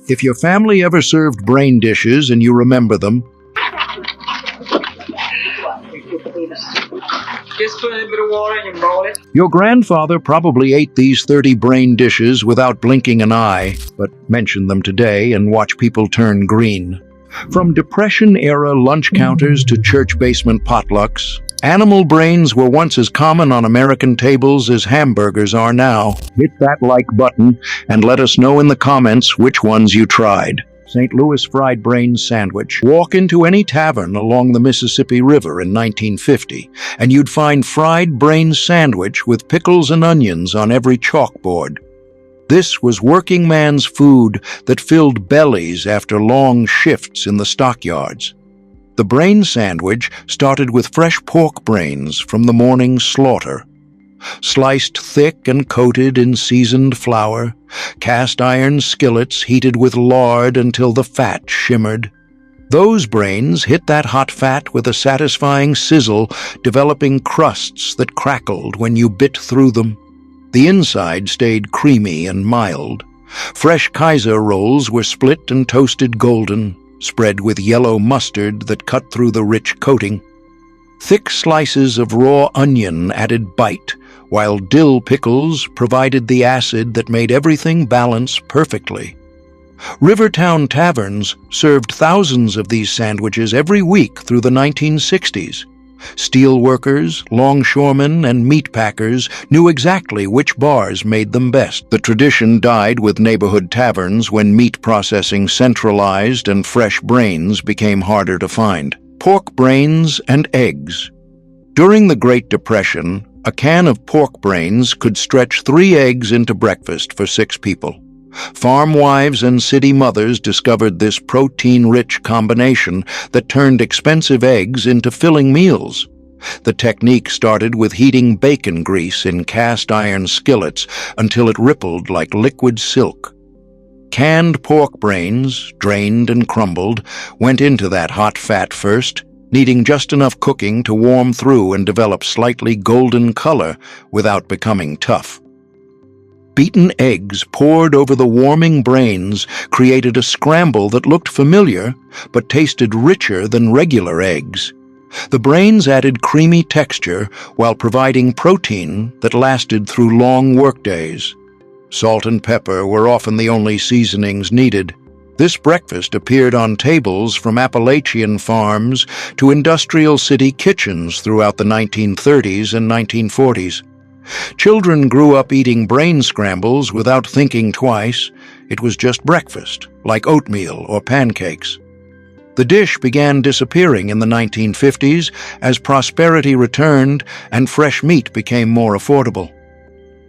If your family ever served brain dishes and you remember them, just put in a bit of water and you roll it. your grandfather probably ate these 30 brain dishes without blinking an eye, but mention them today and watch people turn green. From Depression-era lunch counters to church basement potlucks, animal brains were once as common on American tables as hamburgers are now. Hit that like button and let us know in the comments which ones you tried. St. Louis fried brains sandwich. Walk into any tavern along the Mississippi River in 1950, and you'd find fried brains sandwich with pickles and onions on every chalkboard. This was working man's food that filled bellies after long shifts in the stockyards. The brain sandwich started with fresh pork brains from the morning's slaughter. Sliced thick and coated in seasoned flour, cast iron skillets heated with lard until the fat shimmered. Those brains hit that hot fat with a satisfying sizzle, developing crusts that crackled when you bit through them. The inside stayed creamy and mild. Fresh Kaiser rolls were split and toasted golden, spread with yellow mustard that cut through the rich coating. Thick slices of raw onion added bite, while dill pickles provided the acid that made everything balance perfectly. Rivertown taverns served thousands of these sandwiches every week through the 1960s. Steel workers, longshoremen, and meat packers knew exactly which bars made them best. The tradition died with neighborhood taverns when meat processing centralized and fresh brains became harder to find. Pork brains and eggs. During the Great Depression, a can of pork brains could stretch 3 eggs into breakfast for 6 people. Farm wives and city mothers discovered this protein-rich combination that turned expensive eggs into filling meals. The technique started with heating bacon grease in cast iron skillets until it rippled like liquid silk. Canned pork brains, drained and crumbled, went into that hot fat first, needing just enough cooking to warm through and develop slightly golden color without becoming tough. Beaten eggs poured over the warming brains created a scramble that looked familiar but tasted richer than regular eggs. The brains added creamy texture while providing protein that lasted through long workdays. Salt and pepper were often the only seasonings needed. This breakfast appeared on tables from Appalachian farms to industrial city kitchens throughout the 1930s and 1940s. Children grew up eating brain scrambles without thinking twice. It was just breakfast, like oatmeal or pancakes. The dish began disappearing in the 1950s as prosperity returned and fresh meat became more affordable.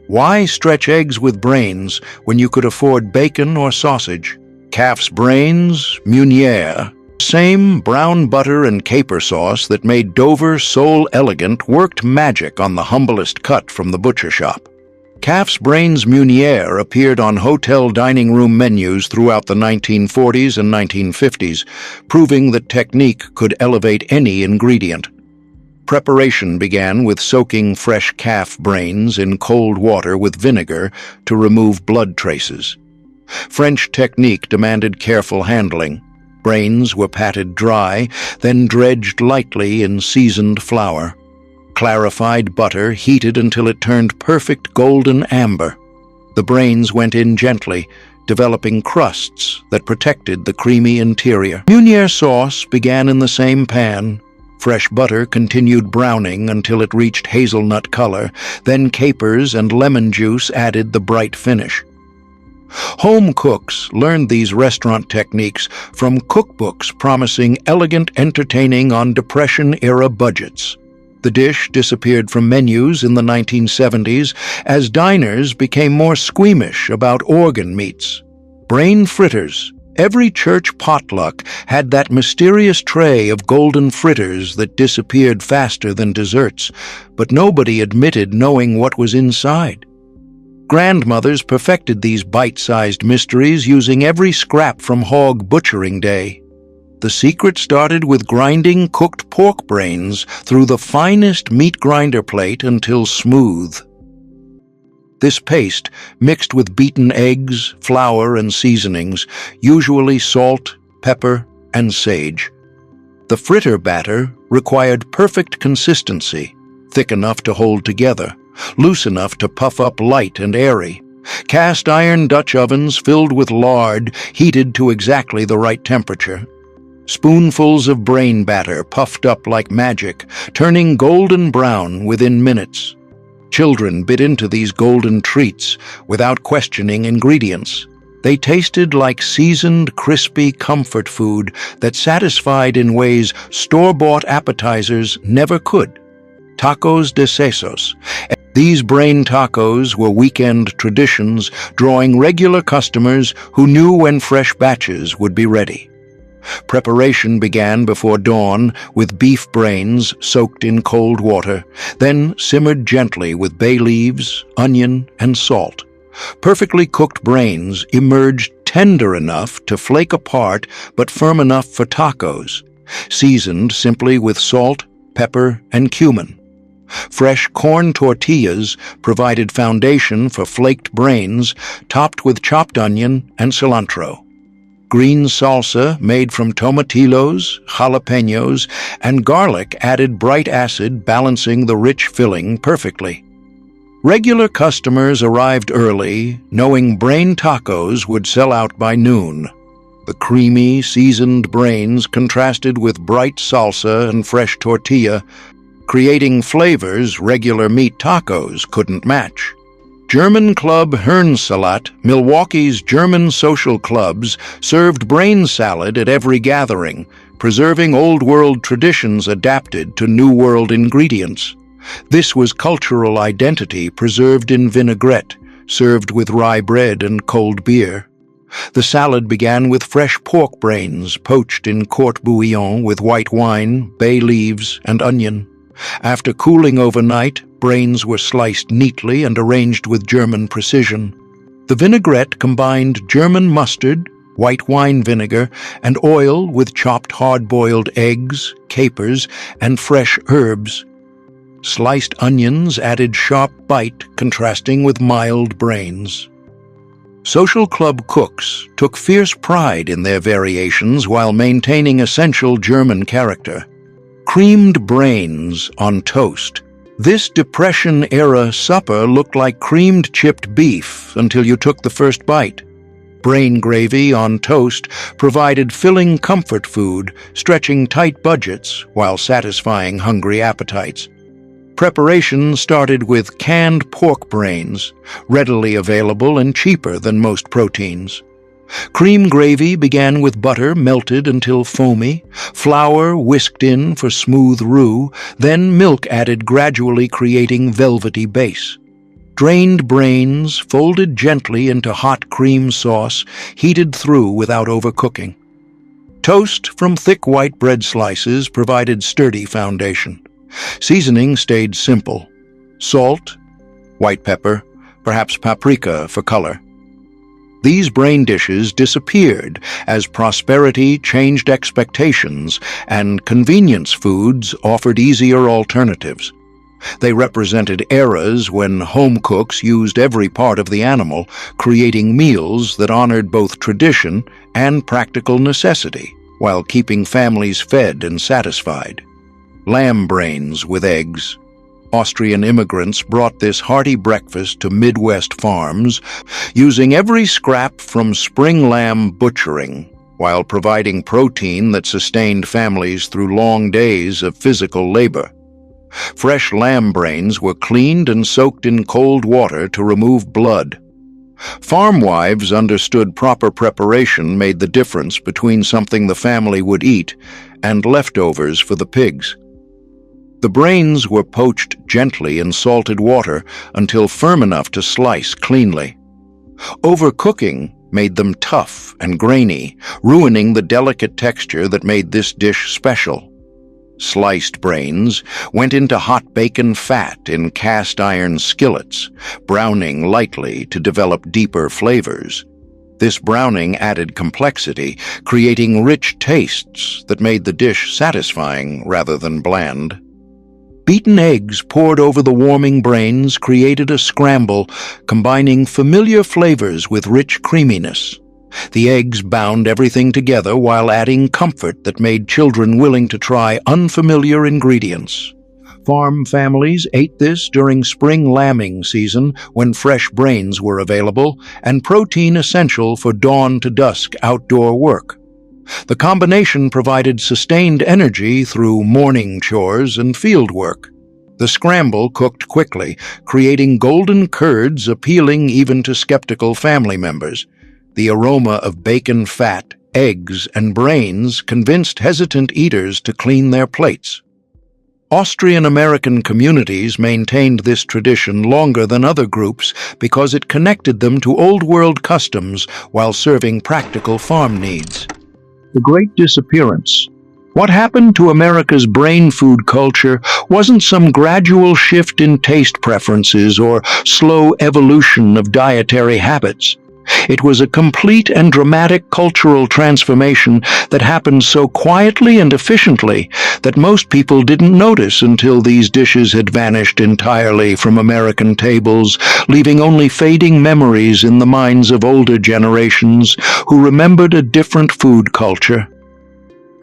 Why stretch eggs with brains when you could afford bacon or sausage? Calf's brains, Meunier. Same brown butter and caper sauce that made Dover so elegant worked magic on the humblest cut from the butcher shop. Calf's brains Meunier appeared on hotel dining room menus throughout the 1940s and 1950s, proving that technique could elevate any ingredient. Preparation began with soaking fresh calf brains in cold water with vinegar to remove blood traces. French technique demanded careful handling. Brains were patted dry, then dredged lightly in seasoned flour. Clarified butter heated until it turned perfect golden amber. The brains went in gently, developing crusts that protected the creamy interior. Meunier sauce began in the same pan. Fresh butter continued browning until it reached hazelnut color, then capers and lemon juice added the bright finish. Home cooks learned these restaurant techniques from cookbooks promising elegant entertaining on Depression-era budgets. The dish disappeared from menus in the 1970s as diners became more squeamish about organ meats. Brain fritters. Every church potluck had that mysterious tray of golden fritters that disappeared faster than desserts, but nobody admitted knowing what was inside. Grandmothers perfected these bite-sized mysteries using every scrap from hog butchering day. The secret started with grinding cooked pork brains through the finest meat grinder plate until smooth. This paste, mixed with beaten eggs, flour, and seasonings, usually salt, pepper, and sage. The fritter batter required perfect consistency, thick enough to hold together, loose enough to puff up light and airy. Cast iron Dutch ovens filled with lard, heated to exactly the right temperature. Spoonfuls of brain batter puffed up like magic, turning golden brown within minutes. Children bit into these golden treats without questioning ingredients. They tasted like seasoned, crispy comfort food that satisfied in ways store-bought appetizers never could. Tacos de sesos. These brain tacos were weekend traditions, drawing regular customers who knew when fresh batches would be ready. Preparation began before dawn with beef brains soaked in cold water, then simmered gently with bay leaves, onion, and salt. Perfectly cooked brains emerged tender enough to flake apart but firm enough for tacos, seasoned simply with salt, pepper, and cumin. Fresh corn tortillas provided foundation for flaked brains, topped with chopped onion and cilantro. Green salsa made from tomatillos, jalapenos, and garlic added bright acid, balancing the rich filling perfectly. Regular customers arrived early, knowing brain tacos would sell out by noon. The creamy, seasoned brains contrasted with bright salsa and fresh tortilla, creating flavors regular meat tacos couldn't match. German Club Herrensalat, Milwaukee's German social clubs, served brain salad at every gathering, preserving old-world traditions adapted to new-world ingredients. This was cultural identity preserved in vinaigrette, served with rye bread and cold beer. The salad began with fresh pork brains poached in court bouillon with white wine, bay leaves, and onion. After cooling overnight, brains were sliced neatly and arranged with German precision. The vinaigrette combined German mustard, white wine vinegar, and oil with chopped hard-boiled eggs, capers, and fresh herbs. Sliced onions added sharp bite, contrasting with mild brains. Social club cooks took fierce pride in their variations while maintaining essential German character. Creamed brains on toast. This Depression-era supper looked like creamed chipped beef until you took the first bite. Brain gravy on toast provided filling comfort food, stretching tight budgets while satisfying hungry appetites. Preparation started with canned pork brains, readily available and cheaper than most proteins. Cream gravy began with butter melted until foamy, flour whisked in for smooth roux, then milk added gradually creating velvety base. Drained brains folded gently into hot cream sauce, heated through without overcooking. Toast from thick white bread slices provided sturdy foundation. Seasoning stayed simple. Salt, white pepper, perhaps paprika for color. These brain dishes disappeared as prosperity changed expectations and convenience foods offered easier alternatives. They represented eras when home cooks used every part of the animal, creating meals that honored both tradition and practical necessity, while keeping families fed and satisfied. Lamb brains with eggs. Austrian immigrants brought this hearty breakfast to Midwest farms, using every scrap from spring lamb butchering, while providing protein that sustained families through long days of physical labor. Fresh lamb brains were cleaned and soaked in cold water to remove blood. Farm wives understood proper preparation made the difference between something the family would eat and leftovers for the pigs. The brains were poached gently in salted water until firm enough to slice cleanly. Overcooking made them tough and grainy, ruining the delicate texture that made this dish special. Sliced brains went into hot bacon fat in cast iron skillets, browning lightly to develop deeper flavors. This browning added complexity, creating rich tastes that made the dish satisfying rather than bland. Beaten eggs poured over the warming brains created a scramble, combining familiar flavors with rich creaminess. The eggs bound everything together while adding comfort that made children willing to try unfamiliar ingredients. Farm families ate this during spring lambing season when fresh brains were available and protein essential for dawn to dusk outdoor work. The combination provided sustained energy through morning chores and field work. The scramble cooked quickly, creating golden curds appealing even to skeptical family members. The aroma of bacon fat, eggs, and brains convinced hesitant eaters to clean their plates. Austrian-American communities maintained this tradition longer than other groups because it connected them to old-world customs while serving practical farm needs. The Great Disappearance. What happened to America's brain food culture wasn't some gradual shift in taste preferences or slow evolution of dietary habits. It was a complete and dramatic cultural transformation that happened so quietly and efficiently that most people didn't notice until these dishes had vanished entirely from American tables, leaving only fading memories in the minds of older generations who remembered a different food culture.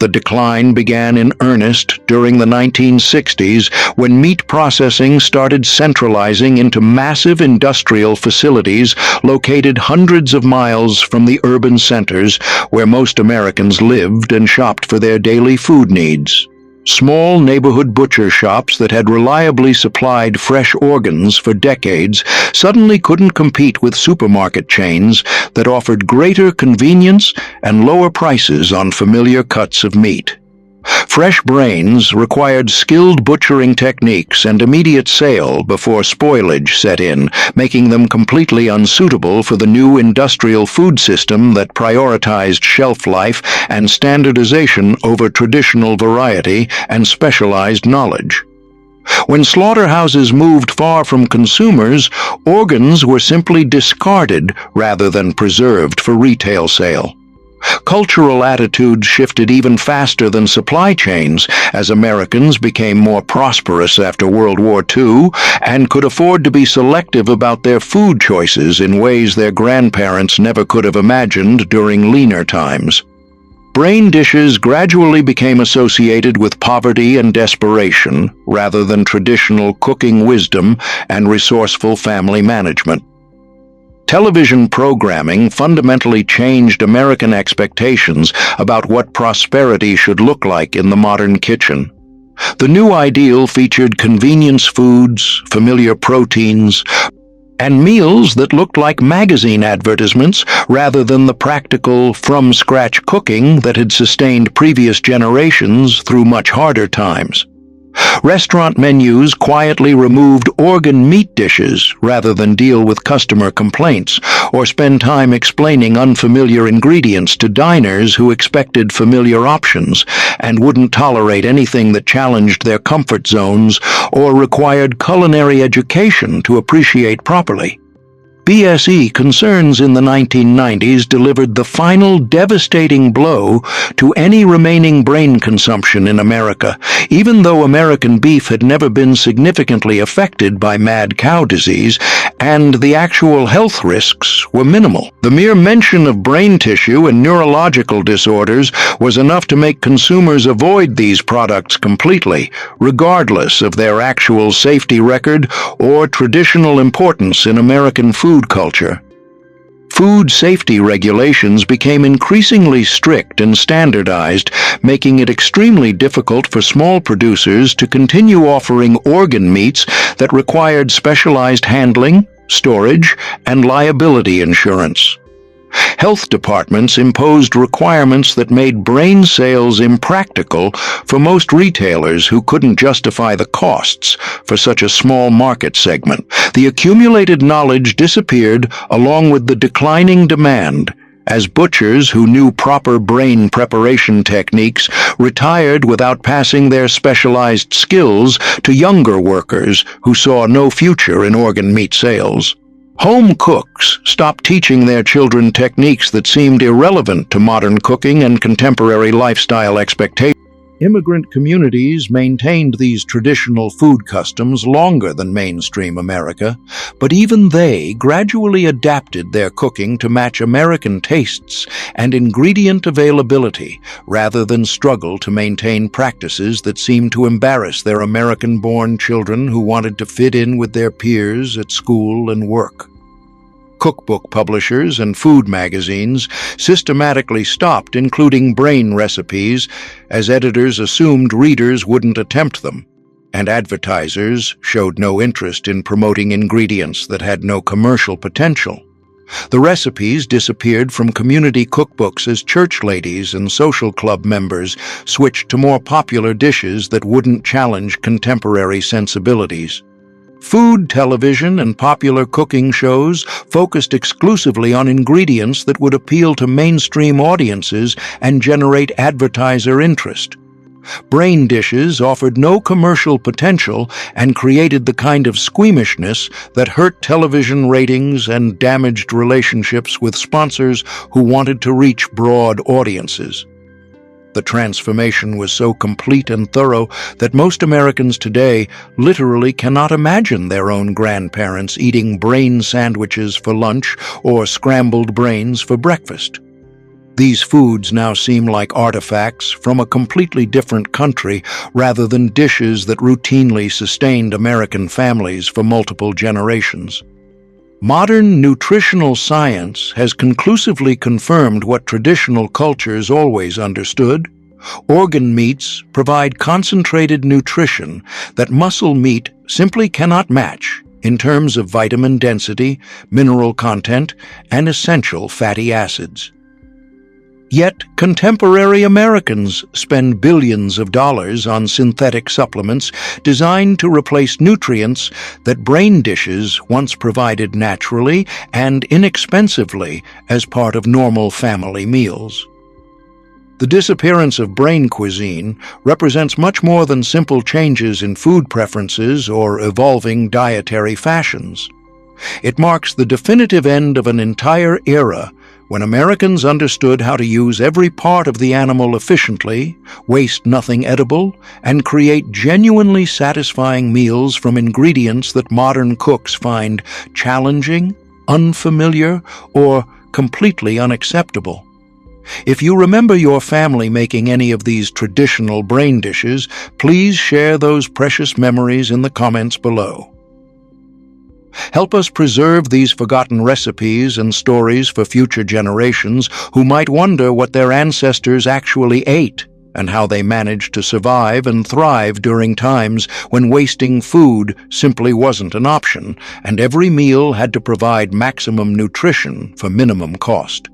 The decline began in earnest during the 1960s when meat processing started centralizing into massive industrial facilities located hundreds of miles from the urban centers where most Americans lived and shopped for their daily food needs. Small neighborhood butcher shops that had reliably supplied fresh organs for decades suddenly couldn't compete with supermarket chains that offered greater convenience and lower prices on familiar cuts of meat. Fresh brains required skilled butchering techniques and immediate sale before spoilage set in, making them completely unsuitable for the new industrial food system that prioritized shelf life and standardization over traditional variety and specialized knowledge. When slaughterhouses moved far from consumers, organs were simply discarded rather than preserved for retail sale. Cultural attitudes shifted even faster than supply chains as Americans became more prosperous after World War II and could afford to be selective about their food choices in ways their grandparents never could have imagined during leaner times. Brain dishes gradually became associated with poverty and desperation rather than traditional cooking wisdom and resourceful family management. Television programming fundamentally changed American expectations about what prosperity should look like in the modern kitchen. The new ideal featured convenience foods, familiar proteins, and meals that looked like magazine advertisements rather than the practical, from-scratch cooking that had sustained previous generations through much harder times. Restaurant menus quietly removed organ meat dishes rather than deal with customer complaints or spend time explaining unfamiliar ingredients to diners who expected familiar options and wouldn't tolerate anything that challenged their comfort zones or required culinary education to appreciate properly. BSE concerns in the 1990s delivered the final devastating blow to any remaining brain consumption in America, even though American beef had never been significantly affected by mad cow disease, and the actual health risks were minimal. The mere mention of brain tissue and neurological disorders was enough to make consumers avoid these products completely, regardless of their actual safety record or traditional importance in American food culture. Food safety regulations became increasingly strict and standardized, making it extremely difficult for small producers to continue offering organ meats that required specialized handling, storage, and liability insurance. Health departments imposed requirements that made brain sales impractical for most retailers who couldn't justify the costs for such a small market segment. The accumulated knowledge disappeared along with the declining demand, as butchers who knew proper brain preparation techniques retired without passing their specialized skills to younger workers who saw no future in organ meat sales. Home cooks stopped teaching their children techniques that seemed irrelevant to modern cooking and contemporary lifestyle expectations. Immigrant communities maintained these traditional food customs longer than mainstream America, but even they gradually adapted their cooking to match American tastes and ingredient availability rather than struggle to maintain practices that seemed to embarrass their American-born children who wanted to fit in with their peers at school and work. Cookbook publishers and food magazines systematically stopped including brain recipes as editors assumed readers wouldn't attempt them, and advertisers showed no interest in promoting ingredients that had no commercial potential. The recipes disappeared from community cookbooks as church ladies and social club members switched to more popular dishes that wouldn't challenge contemporary sensibilities. Food television and popular cooking shows focused exclusively on ingredients that would appeal to mainstream audiences and generate advertiser interest. Brain dishes offered no commercial potential and created the kind of squeamishness that hurt television ratings and damaged relationships with sponsors who wanted to reach broad audiences. The transformation was so complete and thorough that most Americans today literally cannot imagine their own grandparents eating brain sandwiches for lunch or scrambled brains for breakfast. These foods now seem like artifacts from a completely different country rather than dishes that routinely sustained American families for multiple generations. Modern nutritional science has conclusively confirmed what traditional cultures always understood. Organ meats provide concentrated nutrition that muscle meat simply cannot match in terms of vitamin density, mineral content, and essential fatty acids. Yet, contemporary Americans spend billions of dollars on synthetic supplements designed to replace nutrients that brain dishes once provided naturally and inexpensively as part of normal family meals. The disappearance of brain cuisine represents much more than simple changes in food preferences or evolving dietary fashions. It marks the definitive end of an entire era when Americans understood how to use every part of the animal efficiently, waste nothing edible, and create genuinely satisfying meals from ingredients that modern cooks find challenging, unfamiliar, or completely unacceptable. If you remember your family making any of these traditional brain dishes, please share those precious memories in the comments below. Help us preserve these forgotten recipes and stories for future generations who might wonder what their ancestors actually ate and how they managed to survive and thrive during times when wasting food simply wasn't an option, and every meal had to provide maximum nutrition for minimum cost.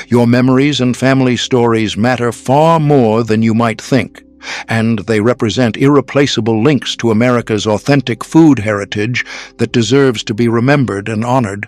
Your memories and family stories matter far more than you might think, and they represent irreplaceable links to America's authentic food heritage that deserves to be remembered and honored.